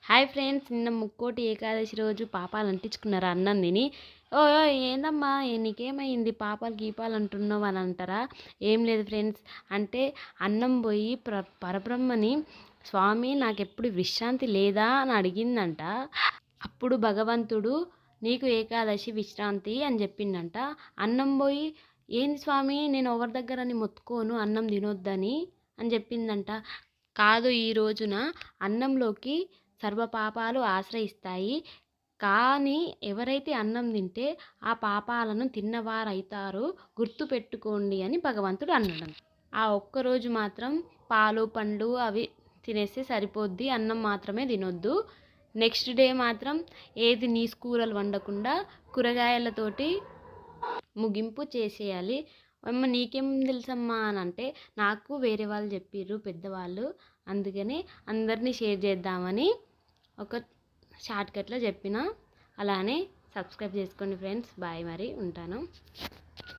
Hi friends, నిన్న ముక్కోటి ఏకాదశి రోజు పాపాలు అంటించుకున్నారా అన్నం తిని? ఓ ఓ, ఏందమ్మా నీకేమైంది పాపాలు గీపాలు అంటున్నావు అని అంటారా? ఏం లేదు ఫ్రెండ్స్, అంటే అన్నం పోయి పరబ్రహ్మని స్వామి నాకెప్పుడు విశ్రాంతి లేదా అని అడిగిందంట. అప్పుడు భగవంతుడు నీకు ఏకాదశి విశ్రాంతి అని చెప్పిండంట. అన్నం పోయి ఏంది స్వామి నేను ఎవరి దగ్గరని మొత్తుకోను అన్నం తినొద్దని అని చెప్పిందంట. కాదు, ఈ రోజున అన్నంలోకి సర్వ పాపాలు ఆశ్రయిస్తాయి. కానీ ఎవరైతే అన్నం తింటే ఆ పాపాలను తిన్నవారైతారో గుర్తుపెట్టుకోండి అని భగవంతుడు అన్నాడు. ఆ ఒక్కరోజు మాత్రం పాలు పండ్లు అవి తినేస్తే సరిపోద్ది, అన్నం మాత్రమే తినొద్దు. నెక్స్ట్ డే మాత్రం ఏది నీసు కూరలు వండకుండా కూరగాయలతోటి ముగింపు చేసేయాలి. అమ్మ నీకేం తెలుసమ్మా అని అంటే, నాకు వేరే వాళ్ళు చెప్పిర్రు పెద్దవాళ్ళు, అందుకని అందరినీ షేర్ చేద్దామని ఒక షార్ట్కట్లో చెప్పిన. అలానే సబ్స్క్రైబ్ చేసుకోండి ఫ్రెండ్స్. బాయ్, మరి ఉంటాను.